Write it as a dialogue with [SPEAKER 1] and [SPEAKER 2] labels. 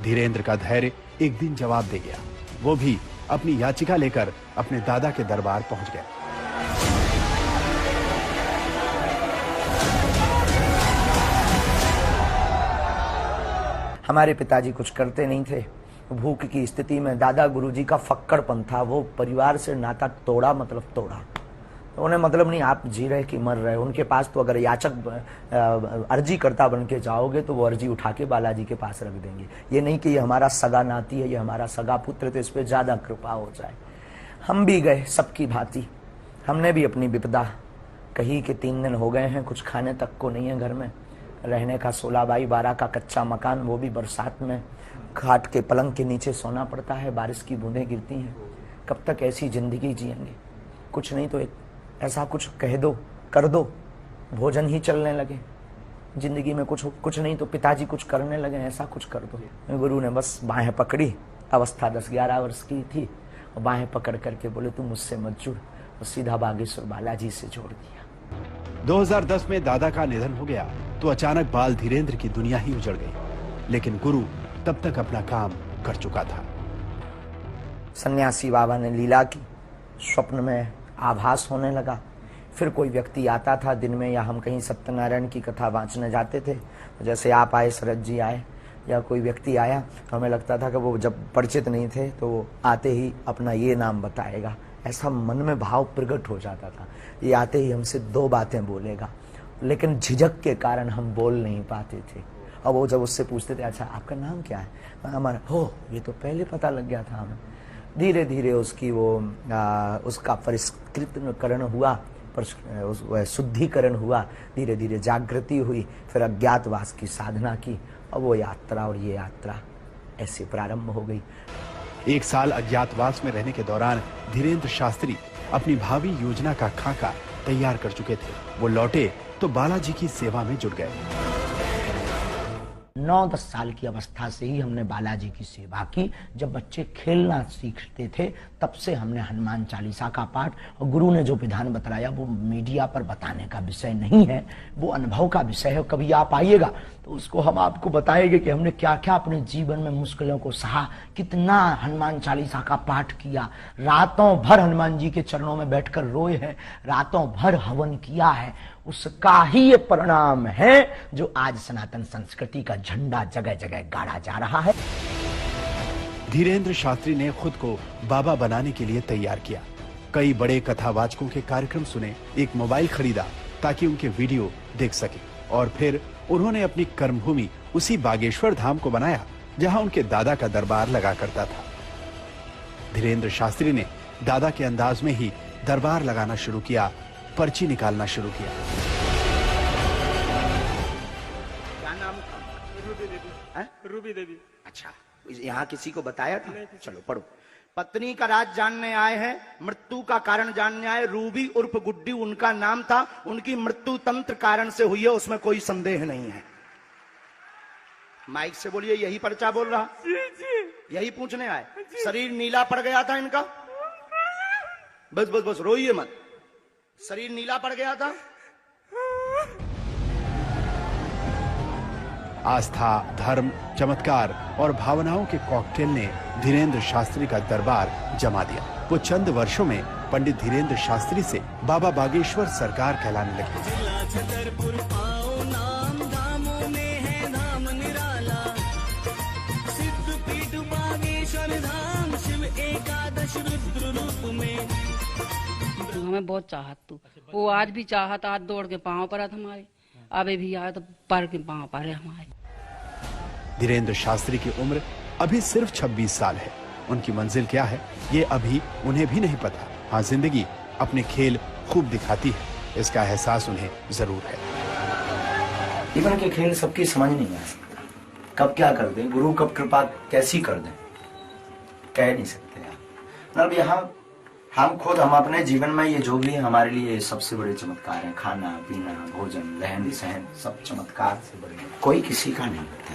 [SPEAKER 1] धीरेन्द्र का धैर्य एक दिन जवाब दे गया। वो भी अपनी याचिका लेकर अपने दादा के दरबार पहुंच गया।
[SPEAKER 2] हमारे पिताजी कुछ करते नहीं थे। भूख की स्थिति में दादा गुरुजी का फक्कड़पन था। वो परिवार से नाता तोड़ा, मतलब तोड़ा। तो उन्हें मतलब नहीं आप जी रहे कि मर रहे। उनके पास तो अगर याचक अर्जी करता बन के जाओगे तो वो अर्जी उठा के बालाजी के पास रख देंगे। ये नहीं कि ये हमारा सगा नाती है, ये हमारा सगा पुत्र, तो इस पर ज्यादा कृपा हो जाए। हम भी गए सबकी भांति। हमने भी अपनी विपदा कही कि 3 दिन हो गए हैं, कुछ खाने तक को नहीं है घर में। रहने का 16x12 का कच्चा मकान, वो भी बरसात में खाट के पलंग के नीचे सोना पड़ता है, बारिश की बूंदें गिरती हैं। कब तक ऐसी जिंदगी जिएंगे? कुछ नहीं तो एक ऐसा कुछ कह दो, कर दो, भोजन ही चलने लगे। जिंदगी में कुछ नहीं तो पिताजी कुछ करने लगे, ऐसा कुछ कर दो। गुरु ने बस बाहें पकड़ी। अवस्था 10-11 वर्ष की थी। और बाहें पकड़ करके बोले तू मुझसे मत जुड़, और सीधा बागेश्वर बालाजी से जोड़ दिया।
[SPEAKER 1] 2010 में दादा का निधन हो गया तो अचानक बाल धीरेन्द्र की दुनिया ही उजड़ गई। लेकिन गुरु तब तक अपना काम कर चुका था।
[SPEAKER 2] सन्यासी बाबा ने लीला की, स्वप्न में आभास होने लगा। फिर कोई व्यक्ति आता था दिन में, या हम कहीं सत्यनारायण की कथा वांचने जाते थे, जैसे आप आए, शरद जी आए, या कोई व्यक्ति आया, तो हमें लगता था कि वो जब परिचित नहीं थे तो वो आते ही अपना ये नाम बताएगा। ऐसा मन में भाव प्रकट हो जाता था। ये आते ही हमसे 2 बातें बोलेगा, लेकिन झिझक के कारण हम बोल नहीं पाते थे। और वो जब उससे पूछते थे अच्छा आपका नाम क्या है, हमारा हो ये तो पहले पता लग गया था हमें। धीरे धीरे उसकी उसका परिष्कृतकरण हुआ, शुद्धिकरण हुआ, धीरे धीरे जागृति हुई, फिर अज्ञातवास की साधना की, और वो यात्रा और ये यात्रा ऐसे प्रारंभ हो गई।
[SPEAKER 1] 1 साल अज्ञातवास में रहने के दौरान धीरेन्द्र शास्त्री अपनी भावी योजना का खाका तैयार कर चुके थे। वो लौटे तो बालाजी की सेवा में जुट गए।
[SPEAKER 2] 9-10 साल की अवस्था से ही हमने बालाजी की सेवा की। जब बच्चे खेलना सीखते थे तब से हमने हनुमान चालीसा का पाठ, और गुरु ने जो विधान बताया वो मीडिया पर बताने का विषय नहीं है, वो अनुभव का विषय है। कभी आप आइएगा तो उसको हम आपको बताएंगे कि हमने क्या क्या अपने जीवन में मुश्किलों को सहा, कितना हनुमान चालीसा का पाठ किया, रातों भर हनुमान जी के चरणों में बैठकर रोए हैं, रातों भर हवन किया है। उसका ही ये परिणाम है जो आज सनातन संस्कृति का झंडा जगह जगह गाड़ा जा रहा है।
[SPEAKER 1] धीरेन्द्र शास्त्री ने खुद को बाबा बनाने के लिए तैयार किया। कई बड़े कथावाचकों के कार्यक्रम सुने, एक मोबाइल खरीदा ताकि उनके वीडियो देख सके, और फिर उन्होंने अपनी कर्मभूमि उसी बागेश्वर धाम को बनाया जहां उनके दादा का दरबार लगा करता था। धीरेन्द्र शास्त्री ने दादा के अंदाज में ही दरबार लगाना शुरू किया, पर्ची निकालना शुरू किया।
[SPEAKER 2] क्या नाम था?
[SPEAKER 3] रूबी देवी।
[SPEAKER 2] अच्छा, यहाँ किसी को बताया था? चलो पढ़ो। पत्नी का राज जानने आए हैं, मृत्यु का कारण जानने आए। रूबी उर्फ गुड्डी उनका नाम था। उनकी मृत्यु तंत्र कारण से हुई है, उसमें कोई संदेह नहीं है। माइक से बोलिए, यही पर्चा बोल रहा?
[SPEAKER 3] जी।
[SPEAKER 2] यही पूछने आए? शरीर नीला पड़ गया था इनका? बस बस बस रोइए मत। शरीर नीला पड़ गया था?
[SPEAKER 1] आस्था, धर्म, चमत्कार और भावनाओं के कॉकटेल ने धीरेन्द्र शास्त्री का दरबार जमा दिया। वो चंद वर्षों में पंडित धीरेन्द्र शास्त्री से बाबा बागेश्वर सरकार कहलाने लगे।
[SPEAKER 4] हमें बहुत चाहत तू, वो आज भी चाहत, आज दौड़ के पाँव पर हमारे, अबे भी आए तो पर के पाँव पर है हमारे।
[SPEAKER 1] धीरेन्द्र शास्त्री की उम्र अभी सिर्फ 26 साल है। उनकी मंजिल क्या है ये अभी उन्हें भी नहीं पता। हाँ, जिंदगी अपने खेल खूब दिखाती है, इसका एहसास उन्हें जरूर है।
[SPEAKER 2] जीवन के खेल सबकी समझ नहीं आ सकता। कब क्या कर दे गुरु, कब कृपा कैसी कर दे, कह नहीं सकते यार। मतलब यहाँ हम अपने जीवन में ये जो भी है हमारे लिए सबसे बड़े चमत्कार हैं। खाना पीना, भोजन, रहन सहन, सब चमत्कार से बड़े, कोई किसी का नहीं होता।